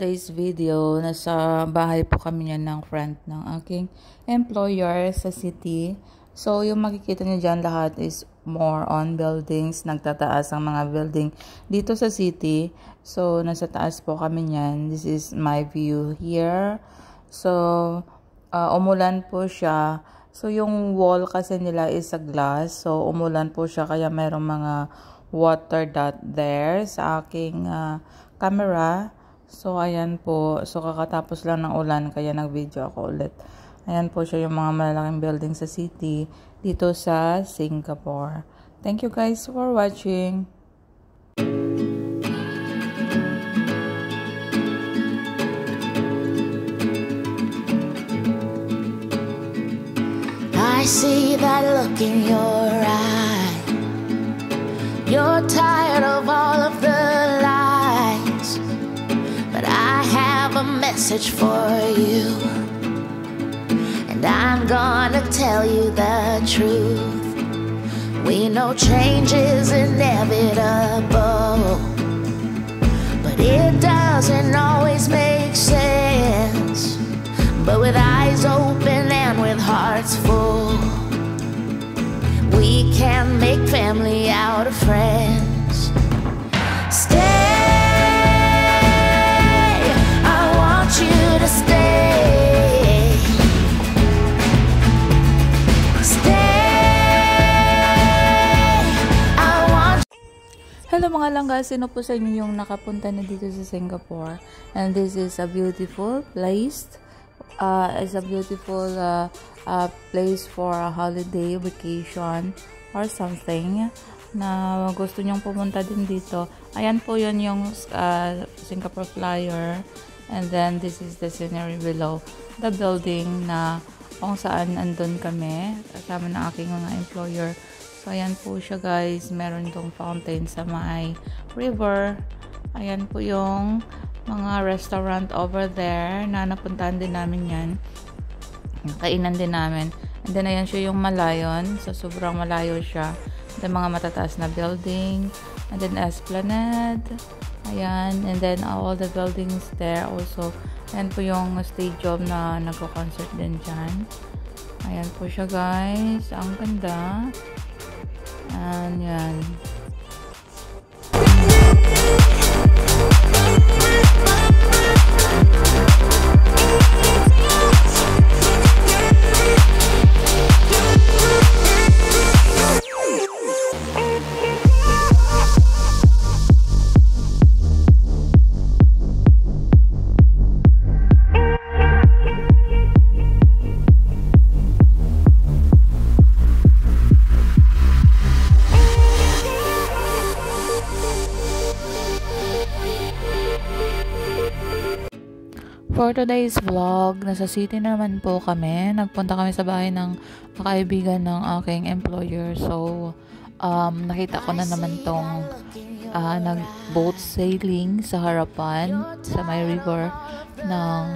today's video, nasa bahay po kami niyan ng friend ng aking employer sa city. So, yung makikita niyo dyan lahat is more on buildings. Nagtataas ang mga building dito sa city. So, nasa taas po kami niyan. This is my view here. So, umulan po siya. So, yung wall kasi nila is sa glass. So, umulan po siya kaya mayroong mga water dot there sa aking camera. So, ayan po. So, kakatapos lang ng ulan, kaya nag-video ako ulit. Ayan po siya yung mga malalaking building sa city dito sa Singapore. Thank you guys for watching. I see that look in your eye. You're tired of all of the lies, but I have a message for you, and I'm gonna tell you the truth. We know change is inevitable, but it doesn't always make sense. But with eyes open and with hearts full, we can make family out of friends. Stay, I want you to stay. Stay, I want. Hello mga langga, sino po sa inyo yung nakapunta na dito sa Singapore? And this is a beautiful place. It's a beautiful place for a holiday, vacation, or something na gusto nyong pumunta din dito. Ayan po yun yung Singapore flyer. And then this is the scenery below the building na kung saan andun kami kasama ng aking mga employer. So ayan po siya guys, meron itong fountain sa may river. Ayan po yung mga restaurant over there na napuntahan din namin yan. Kainan din namin. And then, ayan siya yung Malayon. So, sobrang malayo siya. Then, mga matataas na building. And then, Esplanade. Ayan. And then, all the buildings there also. Ayan po yung stadium na nagko-concert din dyan. Ayan po siya, guys. Ang ganda. And, yan. For today's vlog, nasa city naman po kami. Nagpunta kami sa bahay ng kaibigan ng aking employer. So, nakita ko na naman tong nag-boat sailing sa harapan, sa may river ng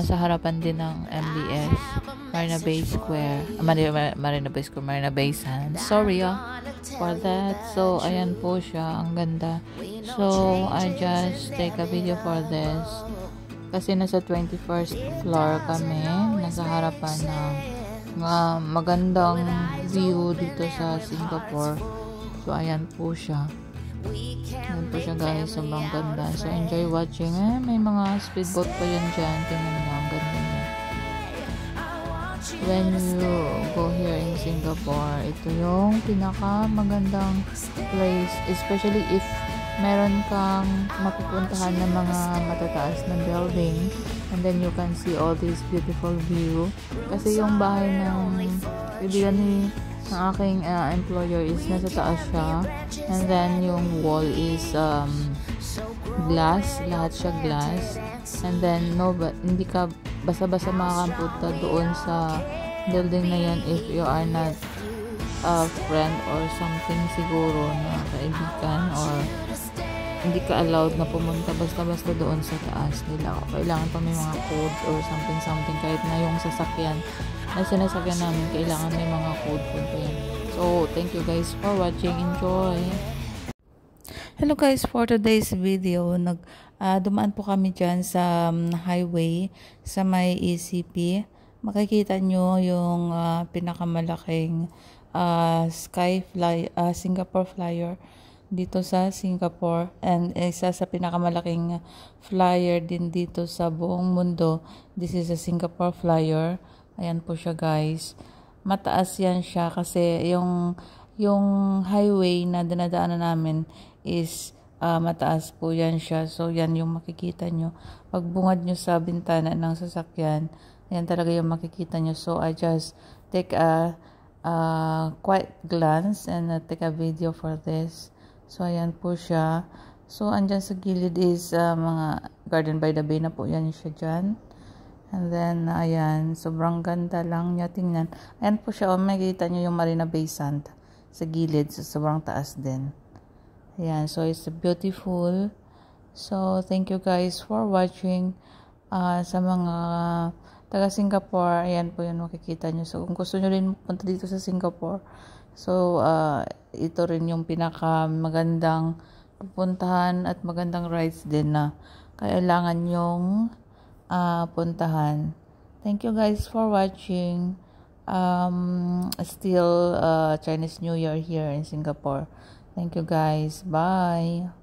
sa harapan din ng MBS, Marina Bay Square. Marina Bay Square, Marina Bay Sands. Sorry for that. So, ayan po siya. Ang ganda. So, I just take a video for this. Kasi nasa 21st floor kami, nasa harapan ng magandang view dito sa Singapore. So, ayan po siya. Ayan po siya guys, sobrang ganda. So, enjoy watching. May mga speedboat pa yan dyan. Tingnan nyo, ang ganda niya. When you go here in Singapore, ito yung pinaka magandang place. Especially if meron kang mapupuntahan ng mga matataas na building, and then you can see all this beautiful view. Kasi yung bahay ng kaibigan ng aking employer is nasa taas siya, and then yung wall is glass, lahat siya glass, and then hindi ka basa-basa makakapunta doon sa building na yan if you are not a friend or something siguro na kaibigan, or hindi ka allowed na pumunta basta-basta doon sa taas nila. Kailangan pa may mga codes or something kahit na yung sasakyan na sinasakyan namin, kailangan may mga code po yan. So, thank you guys for watching. Enjoy! Hello guys, for today's video, dumaan po kami dyan sa highway sa may ECP. Makikita nyo yung pinakamalaking Singapore Flyer dito sa Singapore, and isa sa pinakamalaking flyer din dito sa buong mundo. This is a Singapore Flyer. Ayan po siya, guys. Mataas yan siya kasi yung highway na dinadaanan namin is mataas po yan siya. So yan yung makikita nyo. Pag bungad nyo sa bintana ng sasakyan, yan talaga yung makikita nyo. So I just take a quiet glance and take a video for this. So ayan po siya. So andyan sa gilid is mga Garden by the Bay na po yan siya dyan. And then ayan, sobrang ganda lang niya tingnan. Ayan po siya, makikita nyo yung Marina Bay Sand sa gilid, so sobrang taas din. Ayan, so it's beautiful. So thank you guys for watching. Sa mga taga Singapore, ayan po yung makikita nyo. So kung gusto nyo rin punta dito sa Singapore, so ito rin yung pinaka magandang pupuntahan at magandang rides din na kailangan yung puntahan. Thank you guys for watching. Still Chinese New Year here in Singapore. Thank you guys. Bye.